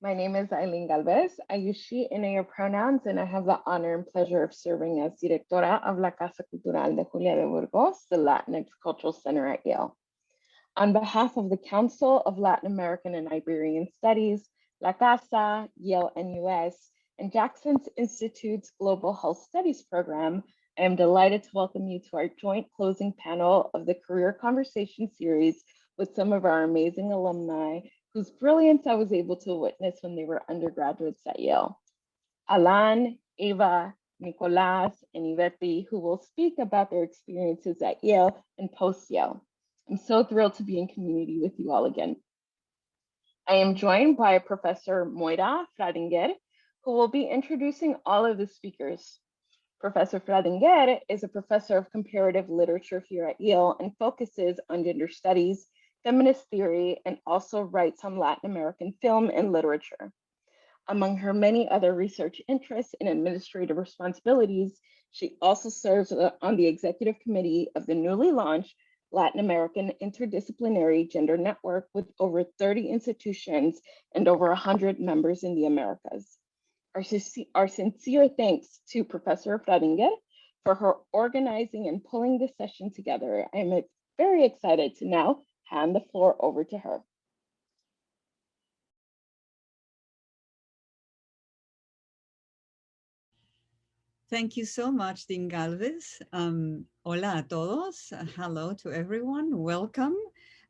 My name is Eileen Galvez. I use she and her pronouns, and I have the honor and pleasure of serving as Directora of La Casa Cultural de Julia de Burgos, the Latinx Cultural Center at Yale. On behalf of the Council of Latin American and Iberian Studies, La Casa, Yale NUS, and Jackson's Institute's Global Health Studies program, I am delighted to welcome you to our joint closing panel of the Career Conversation series with some of our amazing alumni whose brilliance I was able to witness when they were undergraduates at Yale. Alan, Eva, Nicolas, and Yvette, who will speak about their experiences at Yale and post-Yale. I'm so thrilled to be in community with you all again. I am joined by Professor Moira Fradinger, who will be introducing all of the speakers. Professor Fradinger is a professor of comparative literature here at Yale and focuses on gender studies, feminist theory, and also writes on Latin American film and literature. Among her many other research interests and administrative responsibilities, she also serves on the executive committee of the newly launched Latin American Interdisciplinary Gender Network with over 30 institutions and over 100 members in the Americas. Our sincere thanks to Professor Fradinger for her organizing and pulling this session together. I'm very excited to now hand the floor over to her. Thank you so much, Dean Galvez. Hola a todos. Hello to everyone. Welcome.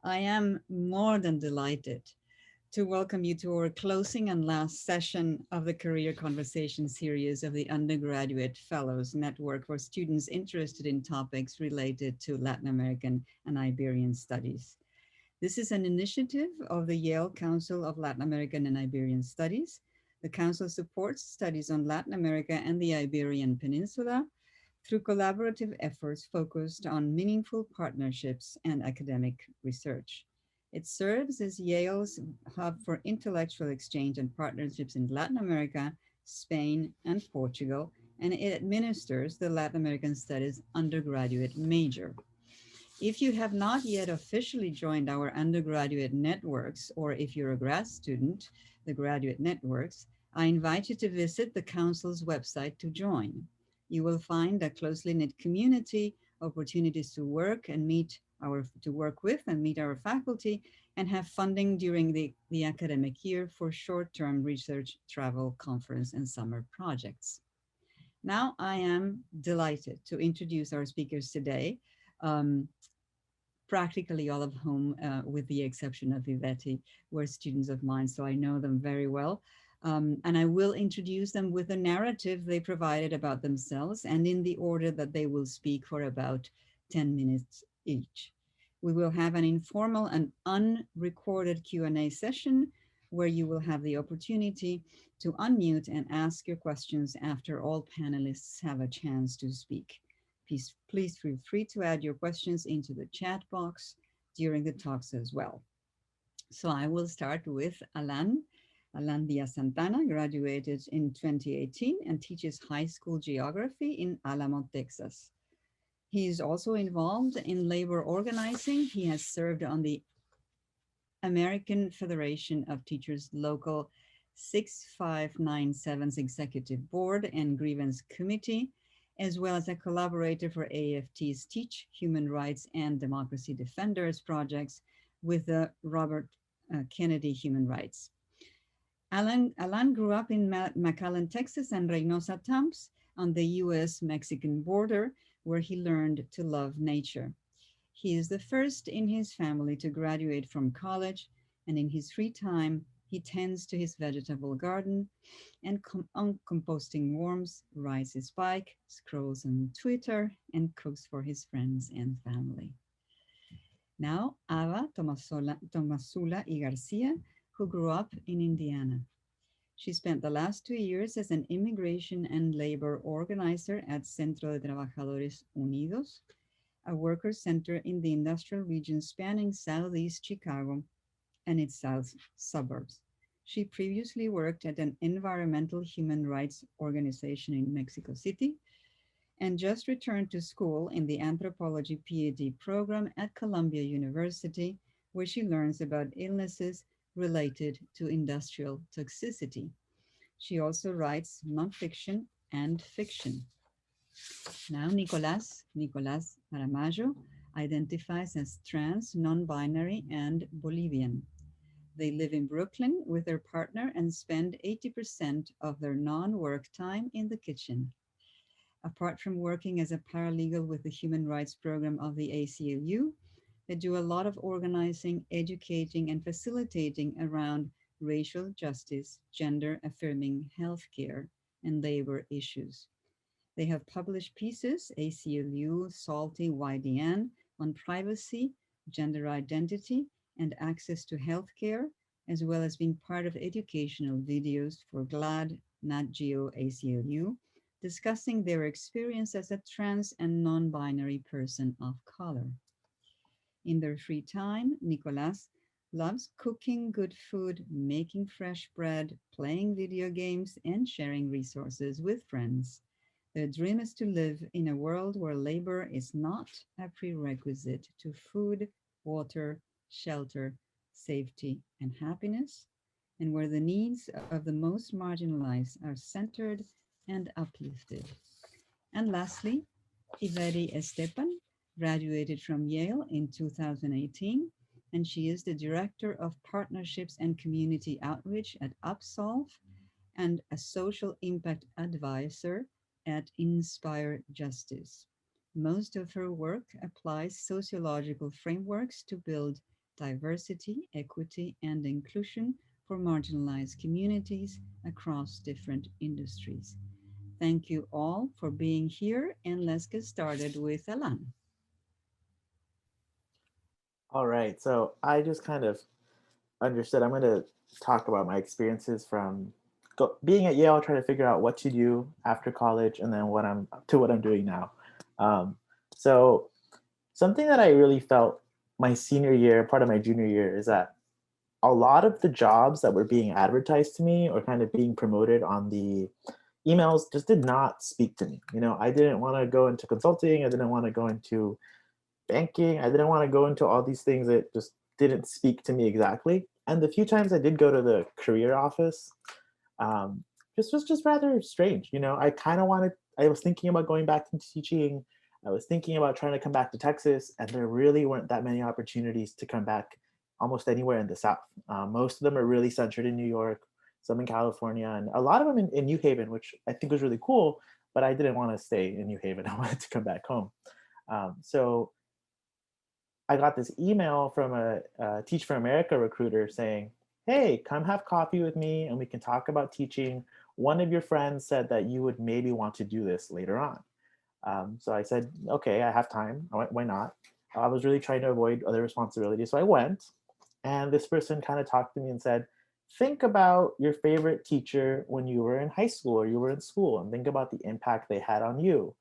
I am more than delighted to welcome you to our closing and last session of the Career Conversation series of the Undergraduate Fellows Network for students interested in topics related to Latin American and Iberian studies. This is an initiative of the Yale Council of Latin American and Iberian Studies. The Council supports studies on Latin America and the Iberian Peninsula through collaborative efforts focused on meaningful partnerships and academic research. It serves as Yale's hub for intellectual exchange and partnerships in Latin America, Spain, and Portugal, and it administers the Latin American Studies undergraduate major. If you have not yet officially joined our undergraduate networks, or if you're a grad student, the graduate networks, I invite you to visit the Council's website to join. You will find a closely knit community, opportunities to work with and meet our faculty, and have funding during the academic year for short-term research, travel, conference, and summer projects. Now I am delighted to introduce our speakers today. Practically all of whom, with the exception of Yvette, were students of mine, so I know them very well. And I will introduce them with a narrative they provided about themselves and in the order that they will speak for about 10 minutes each. We will have an informal and unrecorded Q&A session where you will have the opportunity to unmute and ask your questions after all panelists have a chance to speak. Please feel free to add your questions into the chat box during the talks as well. So I will start with Alan. Alan Diaz-Santana graduated in 2018 and teaches high school geography in Alamo, Texas. He is also involved in labor organizing. He has served on the American Federation of Teachers Local 6597's Executive Board and Grievance Committee, as well as a collaborator for AFT's Teach Human Rights and Democracy Defenders projects with the Robert Kennedy Human Rights. Alan grew up in McAllen, Texas and Reynosa, Tamps on the US-Mexican border, where he learned to love nature. He is the first in his family to graduate from college, and in his free time, he tends to his vegetable garden and on composting worms, rides his bike, scrolls on Twitter, and cooks for his friends and family. Now, Ava Tomasula y Garcia, who grew up in Indiana. She spent the last 2 years as an immigration and labor organizer at Centro de Trabajadores Unidos, a worker center in the industrial region spanning Southeast Chicago and its south suburbs. She previously worked at an environmental human rights organization in Mexico City and just returned to school in the anthropology PhD program at Columbia University, where she learns about illnesses, related to industrial toxicity. She also writes nonfiction and fiction. Now, Nicolás Aramayo, identifies as trans, non binary, and Bolivian. They live in Brooklyn with their partner and spend 80% of their non work time in the kitchen. Apart from working as a paralegal with the Human Rights Program of the ACLU, they do a lot of organizing, educating, and facilitating around racial justice, gender affirming healthcare, and labor issues. They have published pieces, ACLU, Salty, YDN, on privacy, gender identity, and access to healthcare, as well as being part of educational videos for GLAD, Nat Geo, ACLU, discussing their experience as a trans and non binary person of color. In their free time, Nicolas loves cooking good food, making fresh bread, playing video games, and sharing resources with friends. Their dream is to live in a world where labor is not a prerequisite to food, water, shelter, safety, and happiness, and where the needs of the most marginalized are centered and uplifted. And lastly, Iveri Estepan graduated from Yale in 2018, and she is the Director of Partnerships and Community Outreach at Upsolve and a social impact advisor at Inspire Justice. Most of her work applies sociological frameworks to build diversity, equity, and inclusion for marginalized communities across different industries. Thank you all for being here, and let's get started with Alan. All right. So I just kind of understood. I'm going to talk about my experiences from being at Yale, trying to figure out what to do after college, and then what I'm doing now. Um, so something that I really felt my senior year, part of my junior year, is that a lot of the jobs that were being advertised to me or kind of being promoted on the emails just did not speak to me. I didn't want to go into consulting. I didn't want to go into banking. I didn't want to go into all these things that just didn't speak to me exactly. And the few times I did go to the career office, this was just rather strange. I kind of wanted, I was thinking about going back into teaching. I was thinking about trying to come back to Texas, and there really weren't that many opportunities to come back almost anywhere in the South. Most of them are really centered in New York, some in California, and a lot of them in New Haven, which I think was really cool, but I didn't want to stay in New Haven. I wanted to come back home. So I got this email from a Teach for America recruiter saying, hey, come have coffee with me and we can talk about teaching. One of your friends said that you would maybe want to do this later on. So I said, okay, I have time. Why not? I was really trying to avoid other responsibilities. So I went, and this person kind of talked to me and said, think about your favorite teacher when you were in high school or you were in school, and think about the impact they had on you.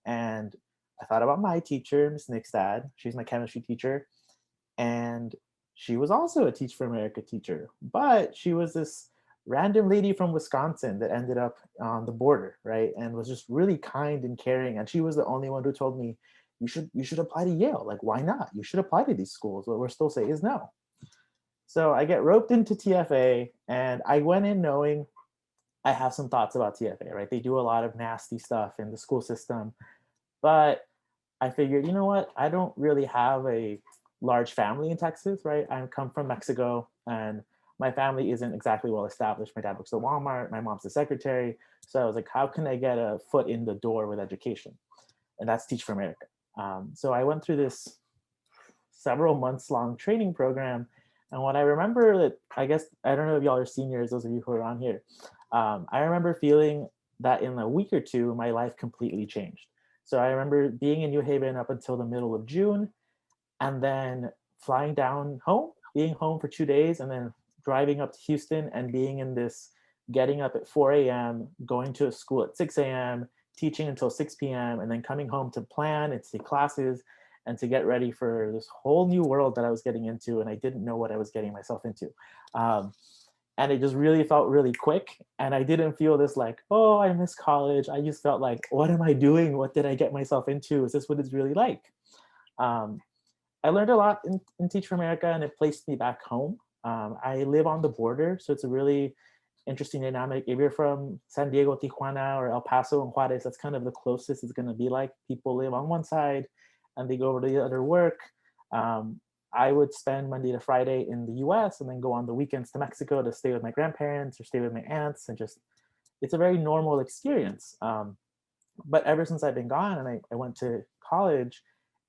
And I thought about my teacher, Miss Nickstad. She's my chemistry teacher. And she was also a Teach for America teacher, but she was this random lady from Wisconsin that ended up on the border, right? And was just really kind and caring. And she was the only one who told me, you should apply to Yale. Like, why not? You should apply to these schools. What we're still saying is no. So I get roped into TFA, and I went in knowing I have some thoughts about TFA, right? They do a lot of nasty stuff in the school system, but I figured, you know what? I don't really have a large family in Texas, right? I come from Mexico, and my family isn't exactly well established. My dad works at Walmart. My mom's a secretary. So I was like, how can I get a foot in the door with education? And that's Teach for America. So I went through this several months long training program. And what I remember that, I guess, I don't know if y'all are seniors, those of you who are on here. I remember feeling that in a week or two, my life completely changed. So I remember being in New Haven up until the middle of June, and then flying down home, being home for 2 days, and then driving up to Houston and being in this, getting up at 4 a.m., going to a school at 6 a.m., teaching until 6 p.m., and then coming home to plan and take classes and to get ready for this whole new world that I was getting into, and I didn't know what I was getting myself into. And it just really felt really quick, and I didn't feel this like, oh, I miss college. I just felt like, what am I doing? What did I get myself into? Is this what it's really like? I learned a lot in Teach for America, and it placed me back home. I live on the border, so it's a really interesting dynamic. If you're from San Diego, Tijuana, or El Paso and Juarez, that's kind of the closest it's going to be like. People live on one side and they go over to the other work. I would spend Monday to Friday in the US and then go on the weekends to Mexico to stay with my grandparents or stay with my aunts. And just, it's a very normal experience. But ever since I've been gone and I went to college,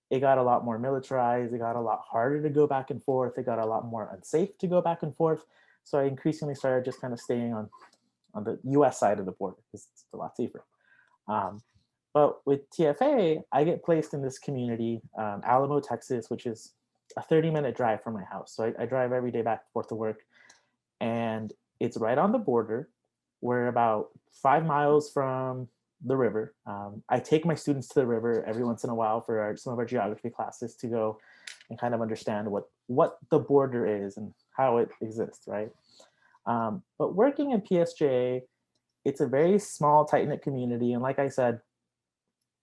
it got a lot more militarized. It got a lot harder to go back and forth. It got a lot more unsafe to go back and forth. So I increasingly started just kind of staying on the US side of the border because it's a lot safer. But with TFA, I get placed in this community, Alamo, Texas, which is a 30-minute drive from my house. So I drive every day back and forth to work. And it's right on the border. We're about 5 miles from the river. I take my students to the river every once in a while for some of our geography classes to go and kind of understand what the border is and how it exists, right? But working in PSJ, it's a very small, tight-knit community. And like I said,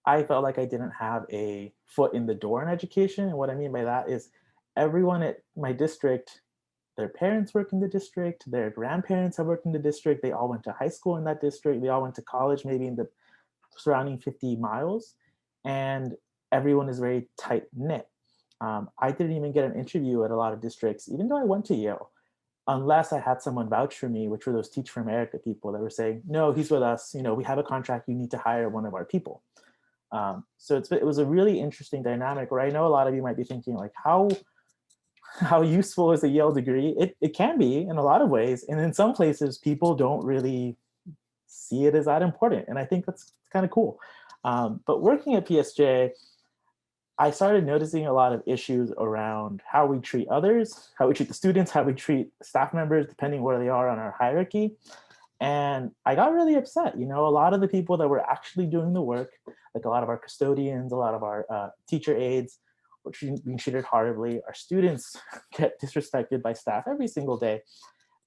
I felt like I didn't have a foot in the door in education. And what I mean by that is everyone at my district, their parents work in the district, their grandparents have worked in the district, they all went to high school in that district, they all went to college maybe in the surrounding 50 miles, and everyone is very tight knit. I didn't even get an interview at a lot of districts, even though I went to Yale, unless I had someone vouch for me, which were those Teach for America people that were saying, no, he's with us, we have a contract, you need to hire one of our people. So it was a really interesting dynamic where I know a lot of you might be thinking like, how useful is a Yale degree? It can be in a lot of ways. And in some places, people don't really see it as that important. And I think that's kind of cool. But working at PSJ, I started noticing a lot of issues around how we treat others, how we treat the students, how we treat staff members, depending where they are on our hierarchy. And I got really upset. A lot of the people that were actually doing the work, like a lot of our custodians, a lot of our teacher aides, were being treated horribly. Our students get disrespected by staff every single day.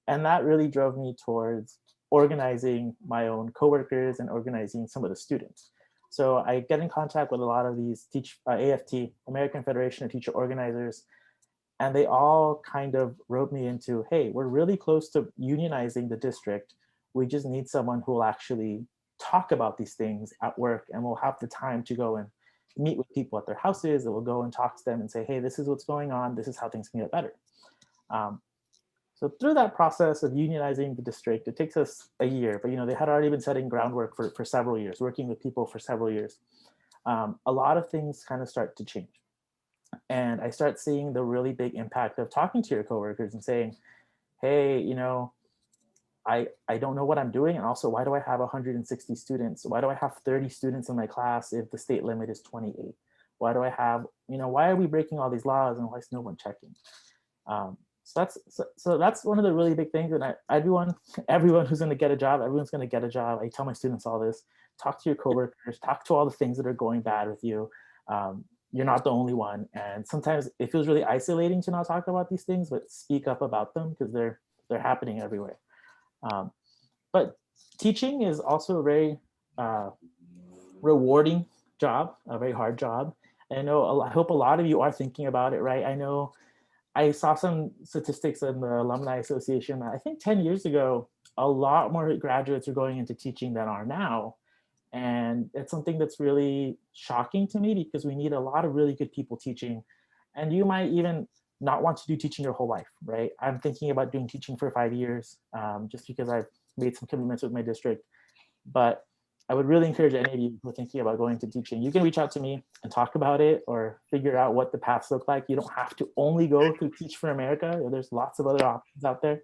And that really drove me towards organizing my own coworkers and organizing some of the students. So I get in contact with a lot of these AFT, American Federation of Teacher Organizers, and they all kind of wrote me into, hey, we're really close to unionizing the district. We just need someone who will actually talk about these things at work and will have the time to go and meet with people at their houses. That will go and talk to them and say, hey, this is what's going on. This is how things can get better. So through that process of unionizing the district, it takes us a year, but they had already been setting groundwork for several years, working with people for several years. A lot of things kind of start to change. And I start seeing the really big impact of talking to your coworkers and saying, hey, I don't know what I'm doing. And also, why do I have 160 students? Why do I have 30 students in my class if the state limit is 28? Why do I have, why are we breaking all these laws and why is no one checking? So that's one of the really big things. And everyone who's going to get a job, everyone's going to get a job. I tell my students all this: talk to your coworkers, talk to all the things that are going bad with you. You're not the only one. And sometimes it feels really isolating to not talk about these things, but speak up about them because they're happening everywhere. But teaching is also a very rewarding job, a very hard job. And I hope a lot of you are thinking about it, right? I know I saw some statistics in the Alumni Association. I think 10 years ago, a lot more graduates are going into teaching than are now. And it's something that's really shocking to me because we need a lot of really good people teaching. And you might even not want to do teaching your whole life, right? I'm thinking about doing teaching for 5 years just because I've made some commitments with my district. But I would really encourage any of you who are thinking about going to teaching, you can reach out to me and talk about it or figure out what the paths look like. You don't have to only go through Teach for America. There's lots of other options out there.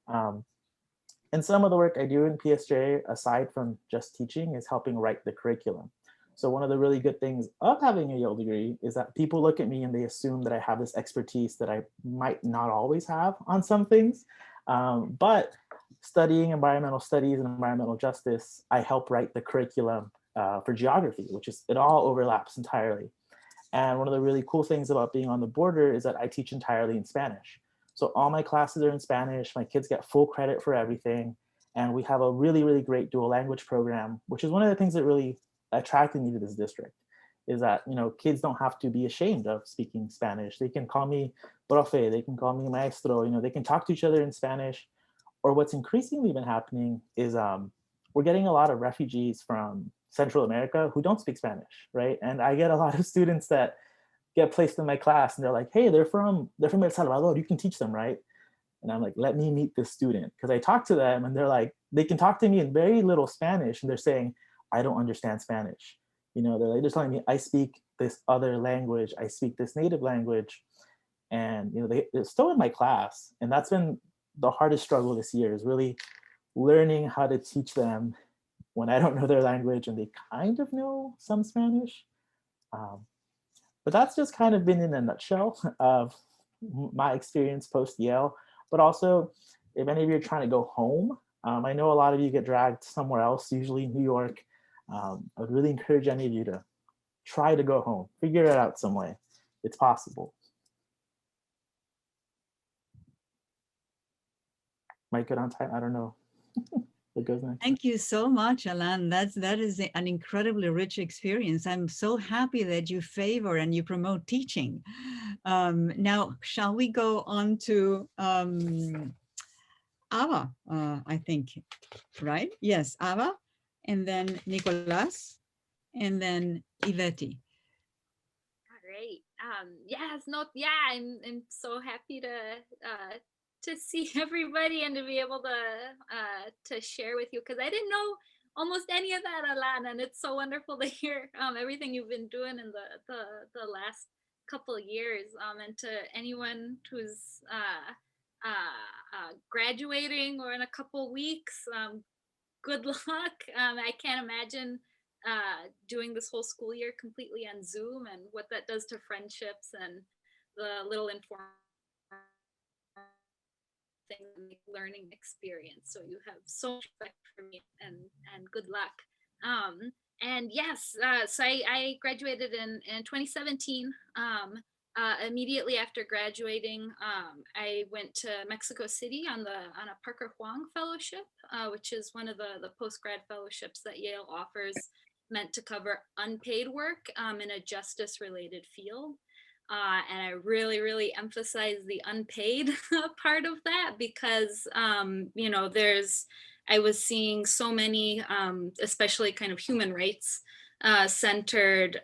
And some of the work I do in PSJ, aside from just teaching, is helping write the curriculum. So one of the really good things of having a Yale degree is that people look at me and they assume that I have this expertise that I might not always have on some things. But studying environmental studies and environmental justice, I help write the curriculum for geography, it all overlaps entirely. And one of the really cool things about being on the border is that I teach entirely in Spanish. So all my classes are in Spanish. My kids get full credit for everything. And we have a really, really great dual language program, which is one of the things that really attracted me to this district, is that, kids don't have to be ashamed of speaking Spanish. They can call me profe, they can call me maestro, you know, they can talk to each other in Spanish. Or what's increasingly been happening is we're getting a lot of refugees from Central America who don't speak Spanish, right? And I get a lot of students that get placed in my class and they're like, hey, they're from El Salvador, you can teach them, right? And I'm like, let me meet this student. Because I talk to them and they're like, they can talk to me in very little Spanish and they're saying, I don't understand Spanish. You know, they're like, they're telling me I speak this other language, I speak this native language. And, you know, they're still in my class. And that's been the hardest struggle this year, is really learning how to teach them when I don't know their language and they kind of know some Spanish. But that's just kind of been in a nutshell of my experience post-Yale. But also, if any of you are trying to go home, I know a lot of you get dragged somewhere else, usually New York. I would really encourage any of you to try to go home, figure it out some way. It's possible. Might get on time, I don't know. What goes next? Thank you so much, Alan. That is an incredibly rich experience. I'm so happy that you favor and you promote teaching. Now, shall we go on to Ava, I think, right? Yes, Ava, and then Nicolas, and then Iveti. Great. Yes, no, yeah, I'm so happy to see everybody and to be able to share with you, because I didn't know almost any of that, Alan, and it's so wonderful to hear everything you've been doing in the last couple of years. And to anyone who's graduating or in a couple weeks, good luck. I can't imagine doing this whole school year completely on Zoom and what that does to friendships and the little informal thing, learning experience. So you have so much respect for me, and good luck. And yes, so I graduated in 2017. Immediately after graduating, I went to Mexico City on a Parker Huang Fellowship, which is one of the post-grad fellowships that Yale offers, meant to cover unpaid work in a justice-related field. And I really, really emphasize the unpaid part of that, because, you know, I was seeing so many, especially kind of human rights centered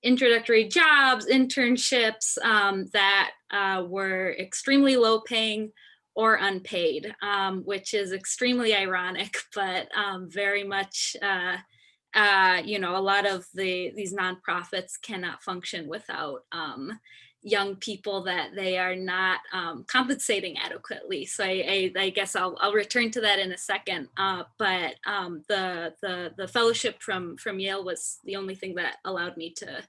introductory jobs, internships that were extremely low paying or unpaid, which is extremely ironic, but very much, you know, a lot of these nonprofits cannot function without young people that they are not compensating adequately. So I guess I'll return to that in a second. But the fellowship from Yale was the only thing that allowed me to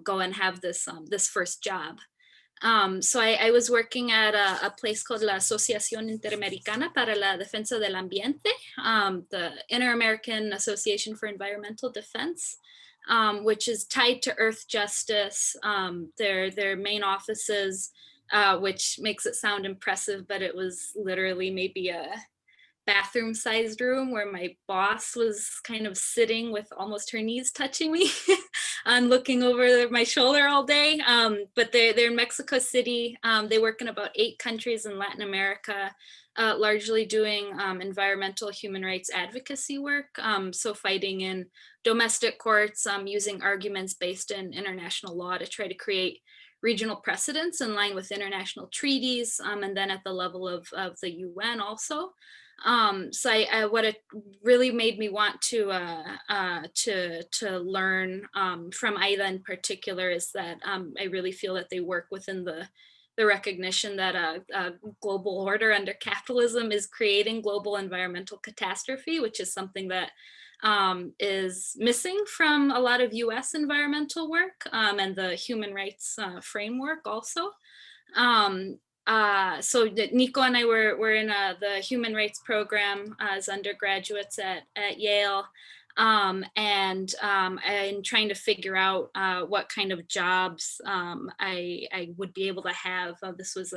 go and have this first job. So I was working at a place called la Asociación Interamericana para la Defensa del Ambiente, the Inter-American Association for Environmental Defense, which is tied to Earth Justice. Their main offices, which makes it sound impressive, but it was literally maybe a bathroom-sized room where my boss was kind of sitting with almost her knees touching me and looking over my shoulder all day. But they're in Mexico City. They work in about 8 countries in Latin America, largely doing environmental human rights advocacy work. So fighting in domestic courts, using arguments based in international law to try to create regional precedents in line with international treaties, and then at the level of the UN also. So what it really made me want to learn from AIDA in particular is that I really feel that they work within the recognition that a global order under capitalism is creating global environmental catastrophe, which is something that is missing from a lot of US environmental work and the human rights framework also. So Nico and I were in the human rights program as undergraduates at Yale, and trying to figure out what kind of jobs I would be able to have. This was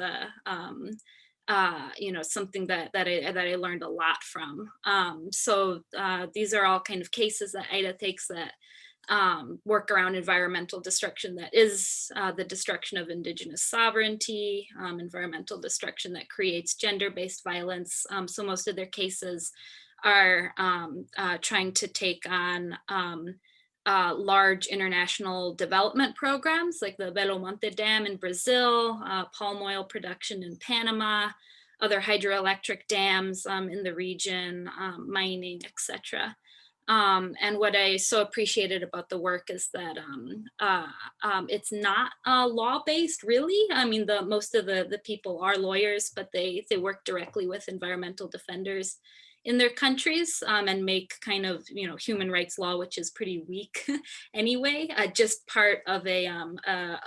you know, something that I learned a lot from. So these are all kind of cases that AIDA takes that work around environmental destruction that is the destruction of indigenous sovereignty, environmental destruction that creates gender-based violence. So most of their cases are trying to take on large international development programs like the Belo Monte Dam in Brazil, palm oil production in Panama, other hydroelectric dams in the region, mining, etc. And what I so appreciated about the work is that it's not law-based, really. I mean, most of the people are lawyers, but they work directly with environmental defenders in their countries and make kind of, you know, human rights law, which is pretty weak anyway, just part of a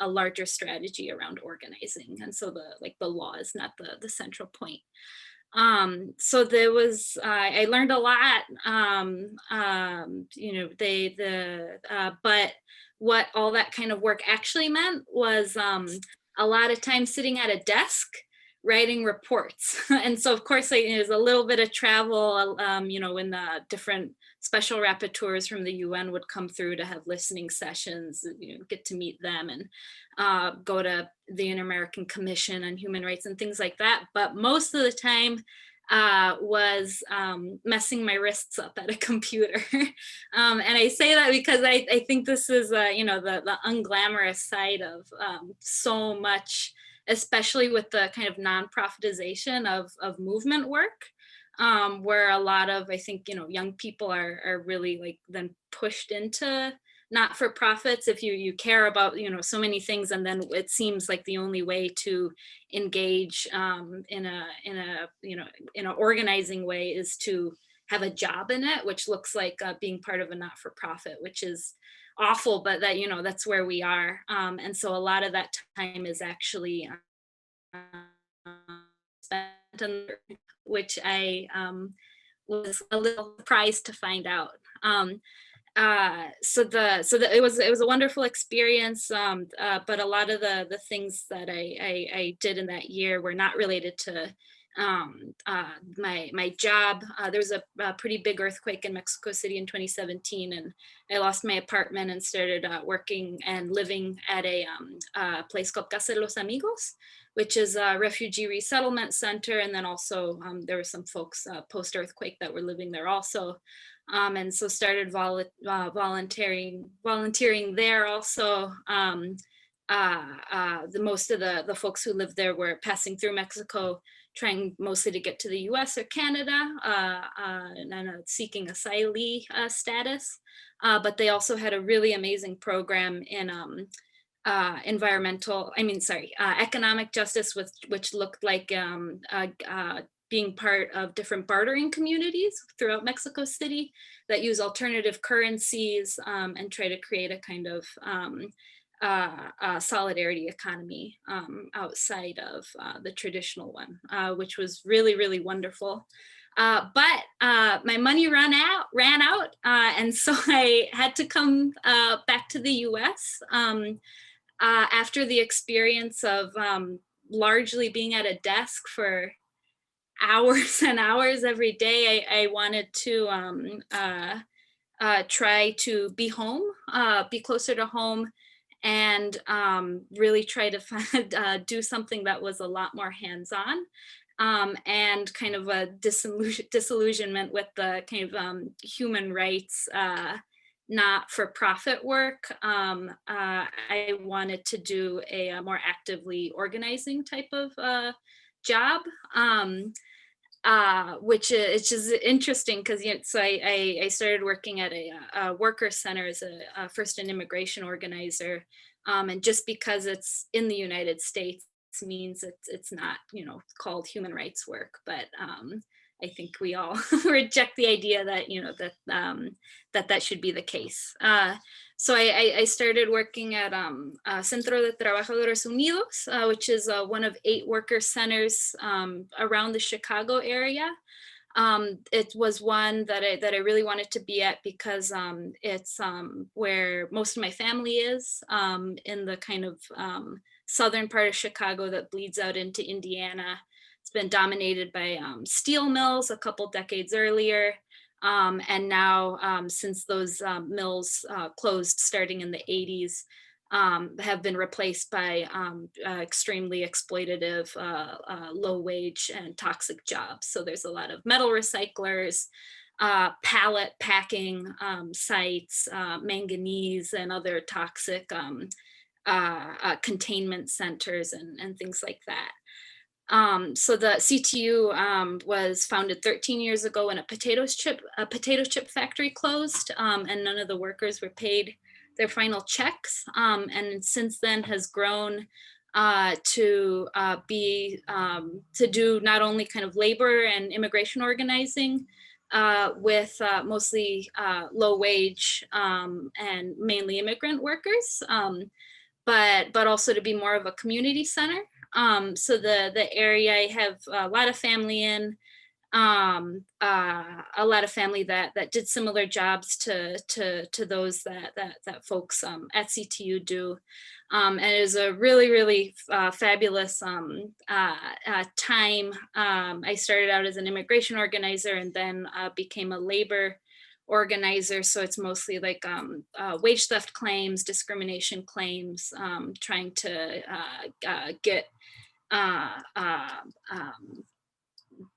larger strategy around organizing. And so the law is not the central point. So there was I learned a lot, you know, but what all that kind of work actually meant was a lot of time sitting at a desk writing reports. And so of course there's a little bit of travel, you know, when the different special rapporteurs from the UN would come through to have listening sessions, you know, get to meet them and go to the Inter-American Commission on Human Rights and things like that. But most of the time was messing my wrists up at a computer. And I say that because I think this is, you know, the unglamorous side of so much, especially with the kind of non-profitization of movement work, where a lot of, I think, you know, young people are really like then pushed into not-for-profits if you care about, you know, so many things, and then it seems like the only way to engage in a you know, in an organizing way is to have a job in it, which looks like being part of a not-for-profit, which is awful, but that, you know, that's where we are. And so a lot of that time is actually spent on, which I was a little surprised to find out. So it was a wonderful experience, but a lot of the things that I did in that year were not related to my job. There was a pretty big earthquake in Mexico City in 2017, and I lost my apartment and started working and living at a place called Casa de los Amigos, which is a refugee resettlement center. And then also there were some folks post-earthquake that were living there also. And so started volunteering there also. Most of the folks who lived there were passing through Mexico, trying mostly to get to the US or Canada, and seeking asylee status. But they also had a really amazing program in economic justice, which looked like being part of different bartering communities throughout Mexico City that use alternative currencies and try to create a kind of solidarity economy outside of the traditional one, which was really, really wonderful. But my money ran out, and so I had to come back to the US after the experience of largely being at a desk for hours and hours every day. I wanted to try to be home, be closer to home, and really try to do something that was a lot more hands-on, and kind of a disillusionment with the kind of human rights not-for-profit work. I wanted to do a more actively organizing type of job, which is interesting because, you know, so I started working at a worker center as a first an immigration organizer, and just because it's in the United States means it's not, you know, called human rights work, but I think we all reject the idea that, you know, that should be the case. So I started working at Centro de Trabajadores Unidos, which is one of 8 worker centers around the Chicago area. It was one that I really wanted to be at because it's where most of my family is, in the kind of southern part of Chicago that bleeds out into Indiana. It's been dominated by steel mills a couple decades earlier. And now, since those mills closed starting in the 80s, have been replaced by extremely exploitative, low wage and toxic jobs. So there's a lot of metal recyclers, pallet packing sites, manganese and other toxic containment centers and things like that. So the CTU was founded 13 years ago when a potato chip factory closed, and none of the workers were paid their final checks. And since then has grown to do not only kind of labor and immigration organizing with mostly low wage and mainly immigrant workers, but also to be more of a community center. So the area I have a lot of family in, a lot of family that did similar jobs to those that folks at CTU do. And it was a really fabulous time. I started out as an immigration organizer and then became a labor organizer. So it's mostly like wage theft claims, discrimination claims, trying to get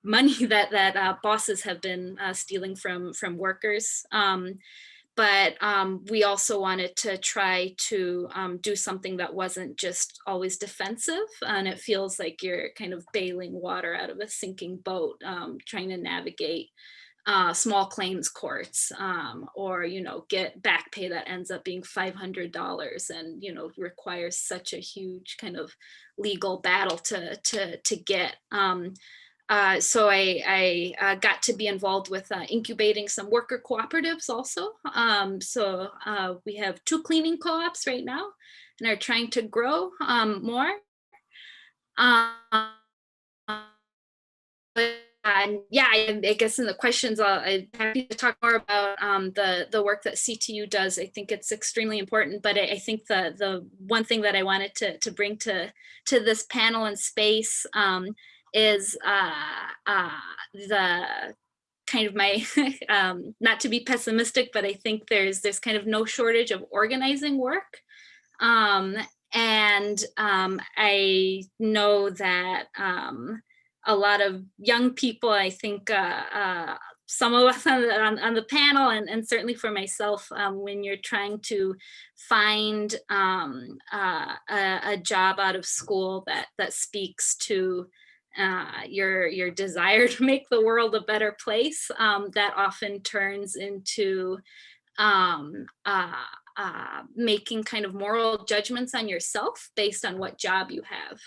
money that bosses have been stealing from workers. But we also wanted to try to do something that wasn't just always defensive. And it feels like you're kind of bailing water out of a sinking boat, trying to navigate small claims courts, or, get back pay that ends up being $500 and, requires such a huge kind of legal battle to get. So I got to be involved with incubating some worker cooperatives also. So we have 2 cleaning co-ops right now and are trying to grow more. And yeah, I guess in the questions, I'm happy to talk more about the work that CTU does. I think it's extremely important, but I think the one thing that I wanted to bring to this panel and space is the kind of my, not to be pessimistic, but I think there's kind of no shortage of organizing work. And I know that a lot of young people, I think some of us on the panel, and certainly for myself, when you're trying to find a job out of school that speaks to your desire to make the world a better place, that often turns into making kind of moral judgments on yourself based on what job you have,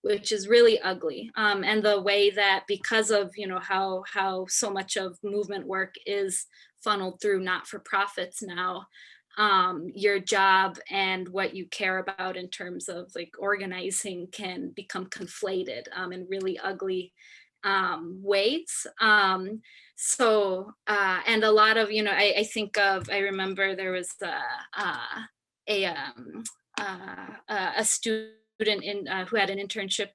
which is really ugly. And the way that, because of how so much of movement work is funneled through not-for-profits now, your job and what you care about in terms of like organizing can become conflated in really ugly ways. So and a lot of, I think of, I remember there was a student who had an internship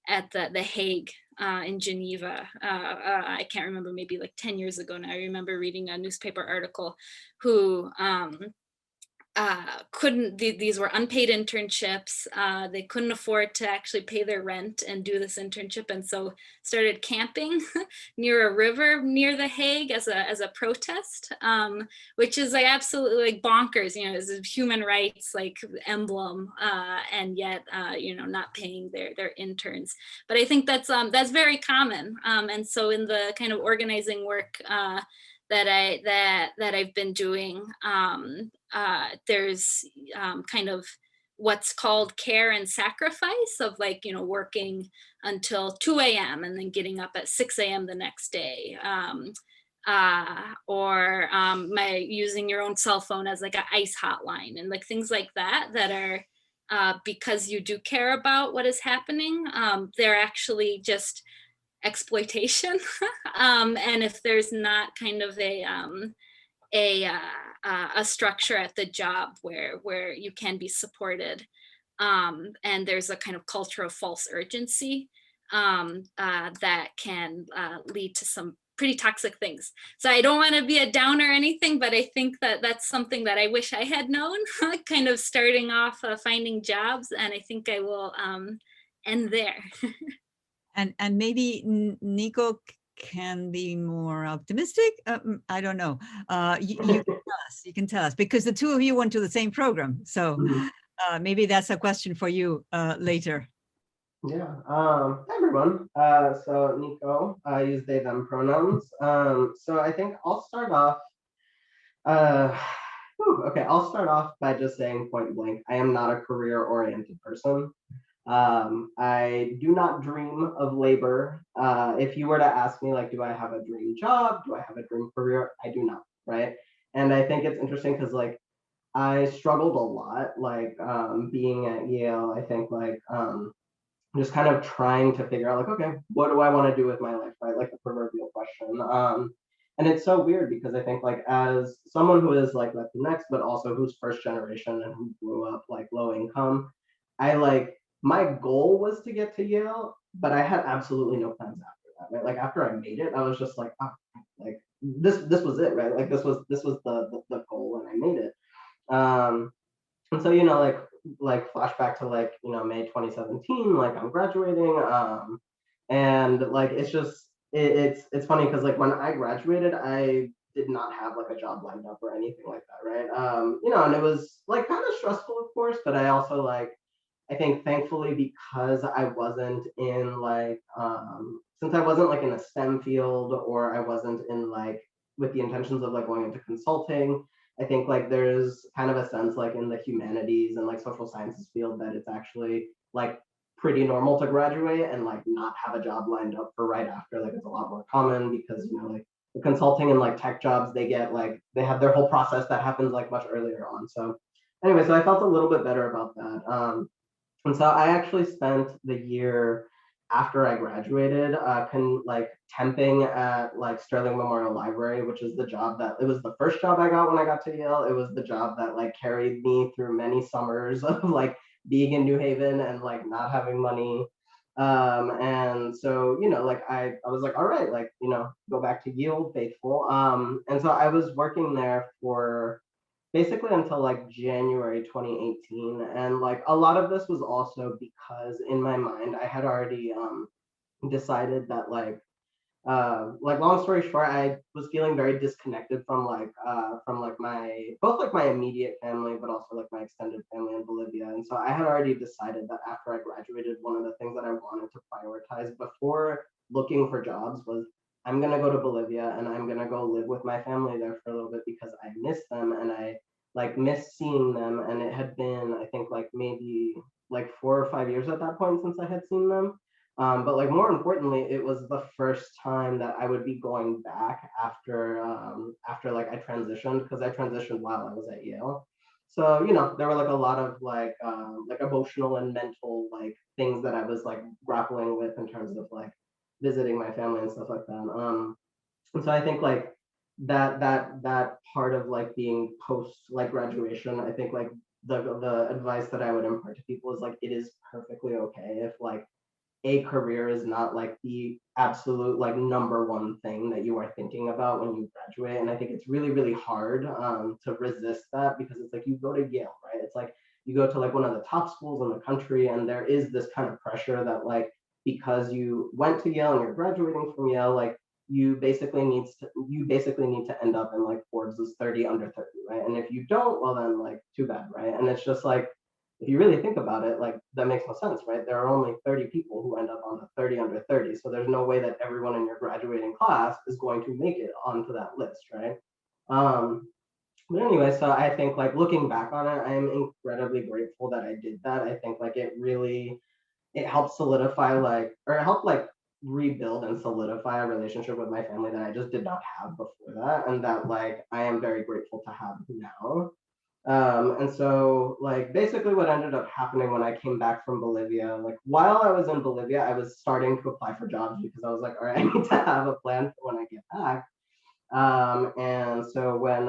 at the Hague in Geneva. I can't remember, maybe like 10 years ago now. I remember reading a newspaper article who these were unpaid internships. They couldn't afford to actually pay their rent and do this internship, and so started camping near a river near The Hague as a protest, which is like absolutely like bonkers. It's a human rights like emblem, and yet not paying their interns. But I think that's very common, and so in the kind of organizing work that I've been doing, there's kind of what's called care and sacrifice of like, working until 2 a.m. and then getting up at 6 a.m. the next day, or using your own cell phone as like an ICE hotline and like things like that are because you do care about what is happening. They're actually just exploitation. And if there's not kind of a structure at the job where you can be supported, and there's a kind of culture of false urgency, that can lead to some pretty toxic things. So I don't want to be a downer or anything, but I think that that's something that I wish I had known, kind of starting off finding jobs. And I think I will end there. And maybe Nico can be more optimistic. I don't know. You can tell us. You can tell us, because the two of you went to the same program. So maybe that's a question for you later. Yeah. Hi everyone. So Nico, I use they them pronouns. So I think I'll start off. Okay, I'll start off by just saying point blank, I am not a career-oriented person. I do not dream of labor. If you were to ask me, like, do I have a dream job? Do I have a dream career? I do not, right? And I think it's interesting because, like, I struggled a lot, like, being at Yale. I think, like, just kind of trying to figure out, like, okay, what do I want to do with my life, right? Like the proverbial question. And it's so weird because I think, like, as someone who is like Latinx, but also who's first generation and who grew up like low income, I like, my goal was to get to Yale, but I had absolutely no plans after that, right? Like after I made it, I was just like, oh, like this was it, right? Like this was the goal and I made it. And so, you know, like flashback to like, you know, May 2017, like I'm graduating. And like it's just it's funny because like when I graduated, I did not have like a job lined up or anything like that, right? You know, and it was like kind of stressful, of course, but I also like, I think thankfully because I wasn't in like since I wasn't like in a STEM field, or I wasn't in like with the intentions of like going into consulting, I think like there's kind of a sense like in the humanities and like social sciences field that it's actually like pretty normal to graduate and like not have a job lined up for right after. Like it's a lot more common because, you know, like the consulting and like tech jobs, they get like, they have their whole process that happens like much earlier on. So anyway, so I felt a little bit better about that. And so I actually spent the year after I graduated, like temping at like Sterling Memorial Library, which is the job that, it was the first job I got when I got to Yale. It was the job that like carried me through many summers of like being in New Haven and like not having money. And so, you know, like I was like, all right, like, you know, go back to Yale faithful. And so I was working there for basically until like January 2018. And like a lot of this was also because in my mind, I had already decided that like long story short, I was feeling very disconnected from like my, both like my immediate family, but also like my extended family in Bolivia. And so I had already decided that after I graduated, one of the things that I wanted to prioritize before looking for jobs was I'm gonna go to Bolivia and I'm gonna go live with my family there for a little bit because I miss them and I like miss seeing them. And it had been, I think like maybe like 4 or 5 years at that point since I had seen them. But like more importantly, it was the first time that I would be going back after like I transitioned, because I transitioned while I was at Yale. So, you know, there were like a lot of like emotional and mental like things that I was like grappling with in terms of like visiting my family and stuff like that. And so I think like that part of like being post like graduation, I think like the advice that I would impart to people is like it is perfectly okay if like a career is not like the absolute like number one thing that you are thinking about when you graduate. And I think it's really, really hard to resist that, because it's like you go to Yale, right? It's like you go to like one of the top schools in the country, and there is this kind of pressure that like because you went to Yale and you're graduating from Yale, like you basically need to end up in like Forbes's 30 under 30, right? And if you don't, well then like too bad, right? And it's just like if you really think about it, like that makes no sense, right? There are only 30 people who end up on the 30 under 30. So there's no way that everyone in your graduating class is going to make it onto that list, right? But anyway, so I think like looking back on it, I am incredibly grateful that I did that. I think like it helped solidify like, or it helped like rebuild and solidify a relationship with my family that I just did not have before that. And that like, I am very grateful to have now. And so like basically what ended up happening when I came back from Bolivia, like while I was in Bolivia, I was starting to apply for jobs because I was like, all right, I need to have a plan for when I get back. And so when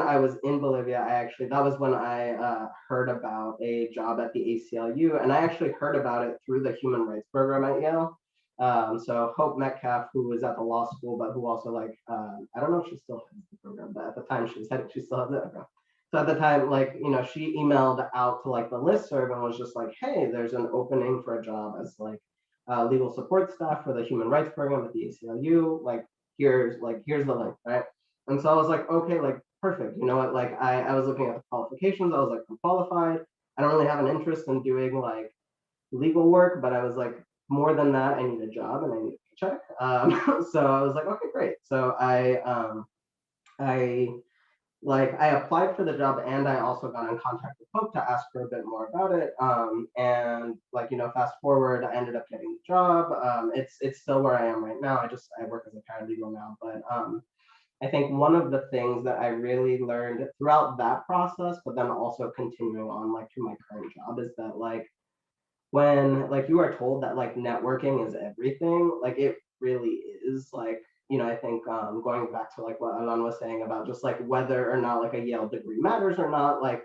I was in Bolivia, that was when I heard about a job at the ACLU, and I actually heard about it through the human rights program at Yale. So Hope Metcalf, who was at the law school, but who also like, I don't know if she still has the program, but at the time she still has it. Okay. So at the time, like, you know, she emailed out to like the listserv and was just like, hey, there's an opening for a job as like legal support staff for the human rights program at the ACLU. Like, here's the link, right? And so I was like, okay, like perfect. You know what? Like I was looking at the qualifications. I was like, I'm qualified. I don't really have an interest in doing like legal work, but I was like, more than that, I need a job and I need a paycheck. So I was like, okay, great. So I I applied for the job and I also got in contact with Hope to ask her a bit more about it. And like, you know, fast forward, I ended up getting the job. It's still where I am right now. I work as a paralegal now, but I think one of the things that I really learned throughout that process, but then also continuing on like to my current job, is that like when like you are told that like networking is everything, like it really is. Like, you know, I think going back to like what Alan was saying about just like whether or not like a Yale degree matters or not, like,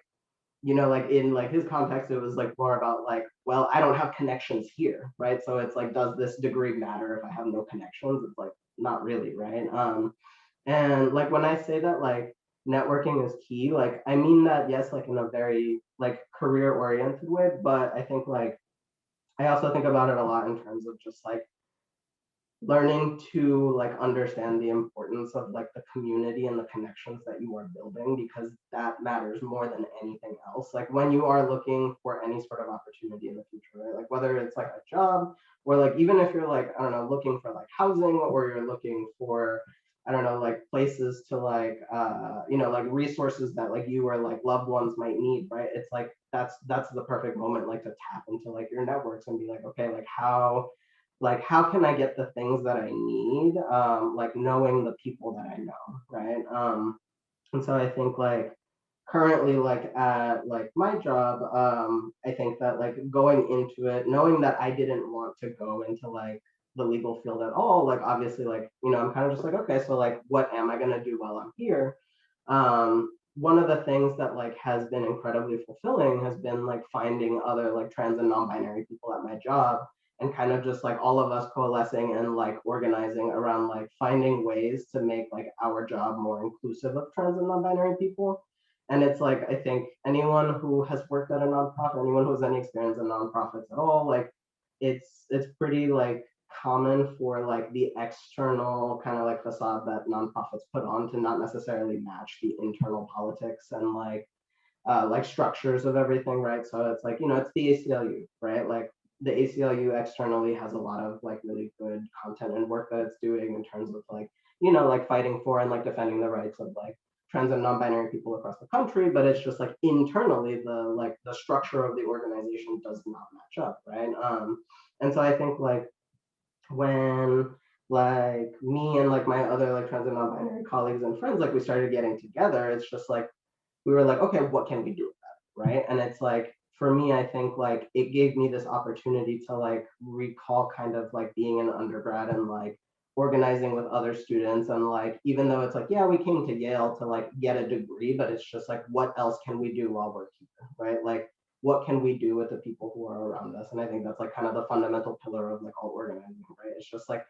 you know, like in like his context, it was like more about like, well, I don't have connections here, right? So it's like, does this degree matter if I have no connections? It's like, not really, right? And like when I say that like networking is key, like I mean that, yes, like in a very like career oriented way, but I think like I also think about it a lot in terms of just like learning to like understand the importance of like the community and the connections that you are building, because that matters more than anything else. Like when you are looking for any sort of opportunity in the future, right? Like whether it's like a job or like even if you're like, I don't know, looking for like housing, or you're looking for, I don't know, like places to like you know, like resources that like you or like loved ones might need, right? It's like that's the perfect moment like to tap into like your networks and be like, okay, like how can I get the things that I need, like knowing the people that I know, right? And so I think like currently like at like my job, I think that like going into it knowing that I didn't want to go into like the legal field at all, like obviously like, you know, I'm kind of just like, okay, so like what am I going to do while I'm here? One of the things that like has been incredibly fulfilling has been like finding other like trans and non-binary people at my job, and kind of just like all of us coalescing and like organizing around like finding ways to make like our job more inclusive of trans and non-binary people. And it's like, I think anyone who has worked at a nonprofit, anyone who has any experience in nonprofits at all, like it's pretty like common for like the external kind of like facade that nonprofits put on to not necessarily match the internal politics and like structures of everything, right? So it's like, you know, it's the ACLU, right? Like the ACLU externally has a lot of like really good content and work that it's doing in terms of like, you know, like fighting for and like defending the rights of like trans and non-binary people across the country, but it's just like internally the structure of the organization does not match up, right? And so I think like when like me and like my other like trans and non-binary colleagues and friends, like we started getting together, it's just like we were like, okay, what can we do with that, right? And it's like for me, I think like it gave me this opportunity to like recall kind of like being an undergrad and like organizing with other students, and like even though it's like, yeah, we came to Yale to like get a degree, but it's just like, what else can we do while we're here, right? Like what can we do with the people who are around us? And I think that's like kind of the fundamental pillar of like all organizing, right? It's just like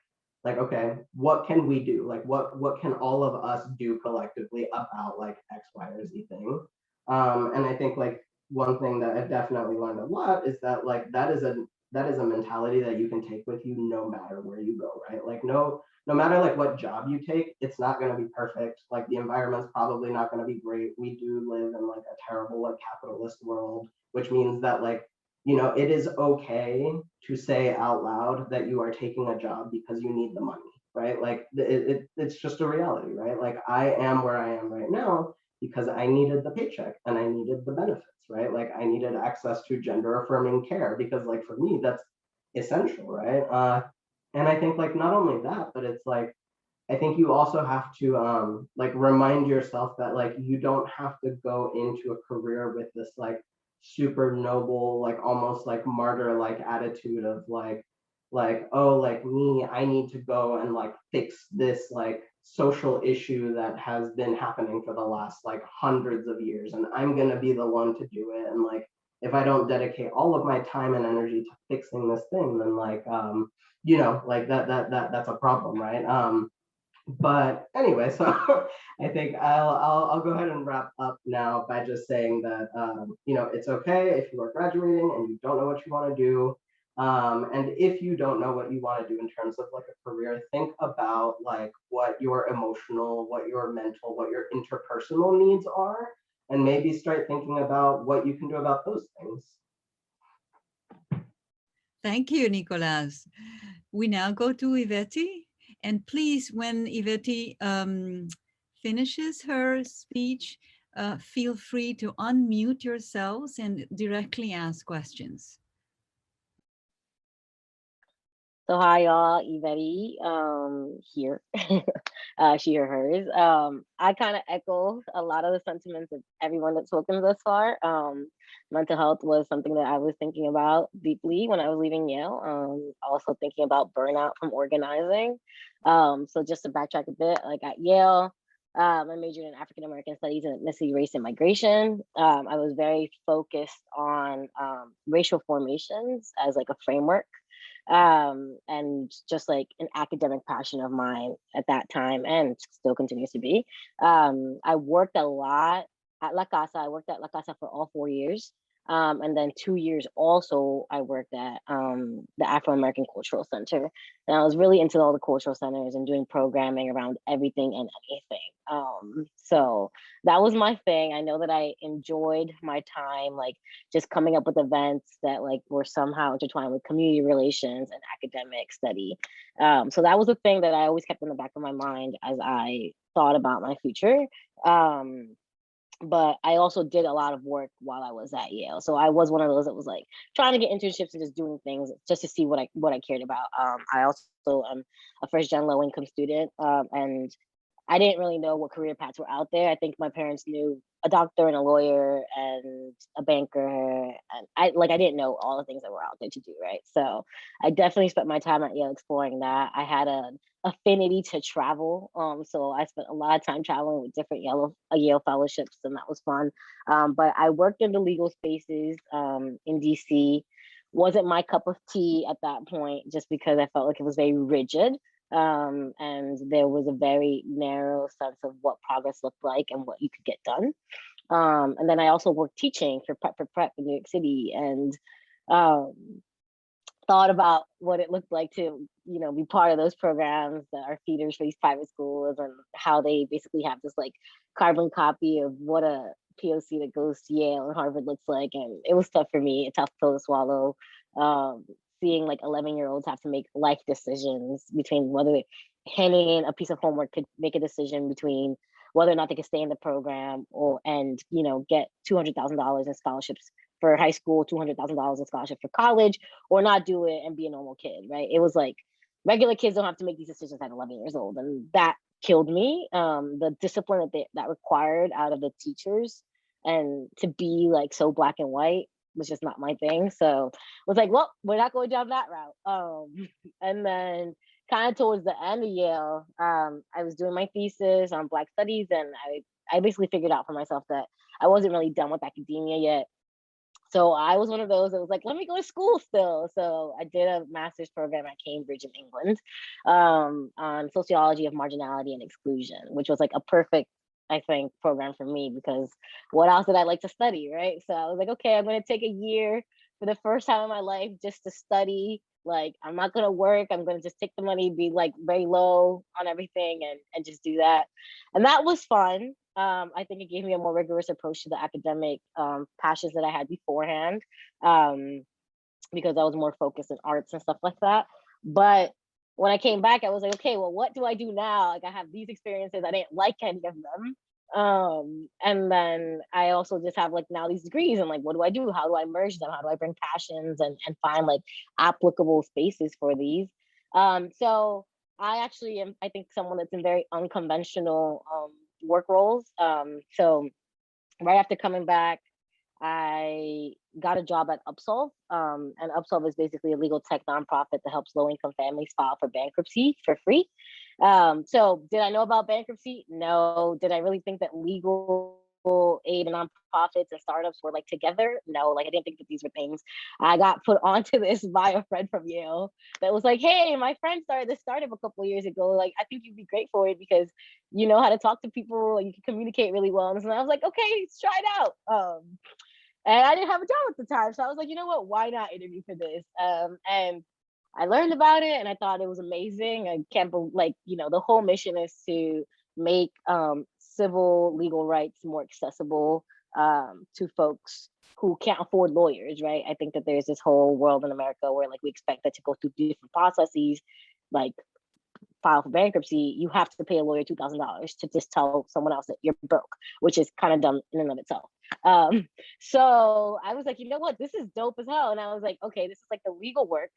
okay, what can we do? Like what can all of us do collectively about like X, Y, or Z thing? And I think like one thing that I've definitely learned a lot is that like that is a mentality that you can take with you no matter where you go, right? Like no matter like what job you take, it's not going to be perfect. Like the environment's probably not going to be great. We do live in like a terrible like capitalist world, which means that like, you know, it is okay to say out loud that you are taking a job because you need the money, right? Like it's just a reality, right? Like I am where I am right now because I needed the paycheck and I needed the benefits, right? Like I needed access to gender affirming care because like for me, that's essential, right? And I think like not only that, but it's like, I think you also have to like remind yourself that like you don't have to go into a career with this like super noble, like almost like martyr like attitude of like oh, like me, I need to go and like fix this like social issue that has been happening for the last like hundreds of years, and I'm gonna be the one to do it. And like if I don't dedicate all of my time and energy to fixing this thing, then like, like that's a problem, right? But anyway, so I think I'll go ahead and wrap up now by just saying that it's okay if you are graduating and you don't know what you want to do. And if you don't know what you want to do in terms of like a career, think about like what your emotional, what your mental, what your interpersonal needs are, and maybe start thinking about what you can do about those things. Thank you, Nicolas. We now go to Yvette. And please, when Yvette finishes her speech, feel free to unmute yourselves and directly ask questions. So hi y'all, Yvette here, she or hers. I kind of echo a lot of the sentiments of everyone that's spoken thus far. Mental health was something that I was thinking about deeply when I was leaving Yale. Also thinking about burnout from organizing. So just to backtrack a bit, like at Yale, I majored in African American Studies and ethnicity, race, and migration. I was very focused on racial formations as like a framework, and just like an academic passion of mine at that time and still continues to be. I worked a lot at La Casa. I worked at La Casa for all 4 years. And then 2 years also I worked at the Afro-American Cultural Center. And I was really into all the cultural centers and doing programming around everything and anything. So that was my thing. I know that I enjoyed my time, like just coming up with events that like were somehow intertwined with community relations and academic study. So that was the thing that I always kept in the back of my mind as I thought about my future. But I also did a lot of work while I was at Yale. So I was one of those that was like trying to get internships and just doing things just to see what I cared about. I also am a first gen low income student, and I didn't really know what career paths were out there. I think my parents knew a doctor and a lawyer and a banker, and I didn't know all the things that were out there to do, right? So I definitely spent my time at Yale exploring that. I had an affinity to travel, so I spent a lot of time traveling with different Yale fellowships, and that was fun. But I worked in the legal spaces in DC. Wasn't my cup of tea at that point, just because I felt like it was very rigid. And there was a very narrow sense of what progress looked like and what you could get done. And then I also worked teaching for prep in New York City, and thought about what it looked like to, be part of those programs that are feeders for these private schools, and how they basically have this like carbon copy of what a POC that goes to Yale and Harvard looks like. And it was tough for me, a tough pill to swallow. Seeing like 11-year-olds have to make life decisions between whether handing in a piece of homework could make a decision between whether or not they could stay in the program and get $200,000 in scholarships for high school, $200,000 in scholarship for college, or not do it and be a normal kid, right? It was like regular kids don't have to make these decisions at 11 years old, and that killed me. The discipline that required out of the teachers, and to be like so black and white was just not my thing. So I was like, well, we're not going down that route. And then kind of towards the end of Yale, I was doing my thesis on Black studies, and I basically figured out for myself that I wasn't really done with academia yet. So I was one of those that was like, let me go to school still. So I did a master's program at Cambridge in England, on sociology of marginality and exclusion, which was like a perfect, I think, program for me, because what else did I like to study, right? So I was like, okay, I'm going to take a year for the first time in my life just to study. Like, I'm not going to work. I'm going to just take the money, be like very low on everything, and just do that. And that was fun. I think it gave me a more rigorous approach to the academic passions that I had beforehand, because I was more focused in arts and stuff like that. But when I came back, I was like, okay, well, what do I do now? Like, I have these experiences. I didn't like any of them. And then I also just have like now these degrees, and like, what do I do? How do I merge them? How do I bring passions and find like applicable spaces for these? So I actually am, I think, someone that's in very unconventional work roles. So right after coming back, I got a job at Upsolve. And Upsolve is basically a legal tech nonprofit that helps low-income families file for bankruptcy for free. So did I know about bankruptcy? No. Did I really think that legal aid and nonprofits and startups were like together. No, like I didn't think that these were things. I got put onto this by a friend from Yale that was like, hey, my friend started this startup a couple of years ago. Like, I think you'd be great for it because you know how to talk to people and you can communicate really well. And so I was like, okay, let's try it out. And I didn't have a job at the time. So I was like, you know what, why not interview for this? And I learned about it and I thought it was amazing. I can't believe, like, you know, the whole mission is to make civil legal rights more accessible to folks who can't afford lawyers, right? I think that there's this whole world in America where like we expect that to go through different processes, like file for bankruptcy, you have to pay a lawyer $2,000 to just tell someone else that you're broke, which is kind of dumb in and of itself. So I was like, you know what, this is dope as hell. And I was like, okay, this is like the legal work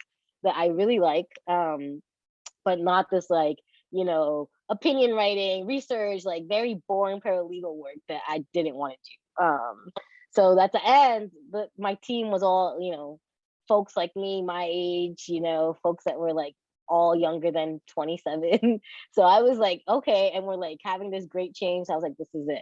that I really like, but not this like, you know, opinion writing, research, like very boring paralegal work that I didn't want to do. So at the end, my team was all, you know, folks like me, my age, you know, folks that were like all younger than 27. So I was like, okay, and we're like having this great change. So I was like, this is it.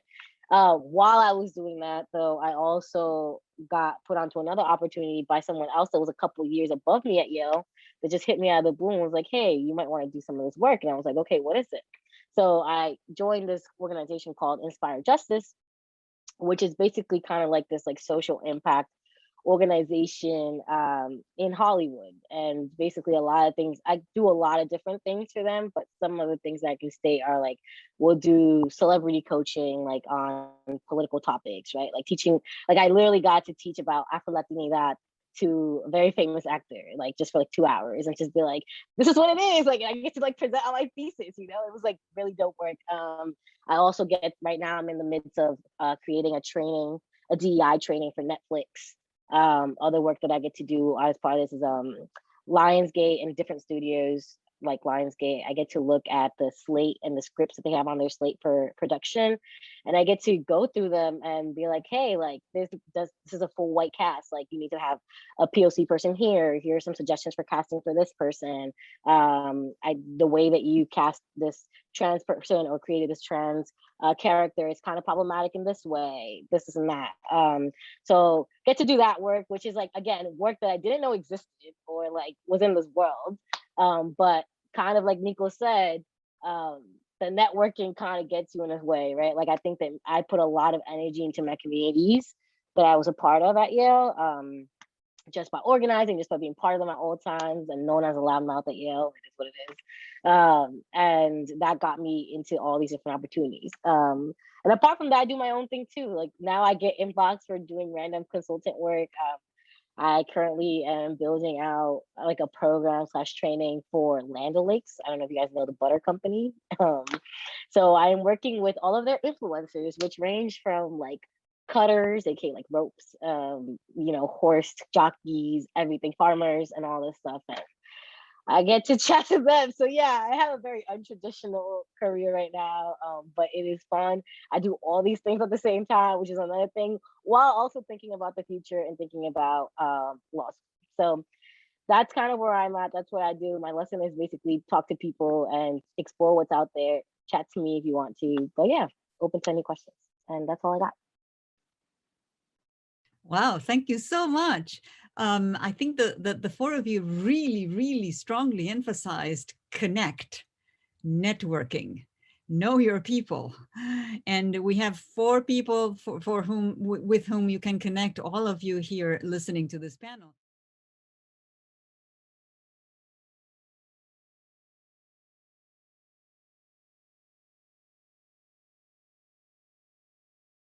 While I was doing that, though, I also got put onto another opportunity by someone else that was a couple of years above me at Yale that just hit me out of the blue and was like, hey, you might want to do some of this work. And I was like, okay, what is it? So I joined this organization called Inspire Justice, which is basically kind of like this like social impact organization in Hollywood. And basically a lot of things, I do a lot of different things for them, but some of the things that I can state are like, we'll do celebrity coaching, like on political topics, right? Like teaching, like I literally got to teach about Afro-Latinidad to a very famous actor, like just for like 2 hours and just be like, this is what it is. Like I get to like present on my thesis, you know, it was like really dope work. I also get, right now I'm in the midst of creating a DEI training for Netflix. Other work that I get to do as part of this is Lionsgate and different studios like Lionsgate. I get to look at the slate and the scripts that they have on their slate for production, and I get to go through them and be like, hey, like this is a full white cast. Like you need to have a POC person here. Here are some suggestions for casting for this person. The way that you cast this trans person or created this trans character is kind of problematic in this way, this and that. So get to do that work, which is like, again, work that I didn't know existed or like was in this world. But kind of like Nico said, the networking kind of gets you in a way, right? Like I think that I put a lot of energy into my communities that I was a part of at Yale. Just by organizing, just by being part of them at all times and known as a loudmouth at Yale, it is what it is. And that got me into all these different opportunities. And apart from that, I do my own thing too. Like now I get inbox for doing random consultant work. I currently am building out like a program / training for Land O'Lakes. I don't know if you guys know the butter company. So I'm working with all of their influencers, which range from like cutters, aka like ropes, you know, horse jockeys, everything, farmers, and all this stuff. And I get to chat to them. So yeah, I have a very untraditional career right now, but it is fun. I do all these things at the same time, which is another thing, while also thinking about the future and thinking about law. So that's kind of where I'm at. That's what I do. My lesson is basically talk to people and explore what's out there. Chat to me if you want to. But yeah, open to any questions. And that's all I got. Wow, thank you so much. I think the four of you really, really strongly emphasized connect, networking, know your people. And we have 4 people with whom you can connect, all of you here listening to this panel.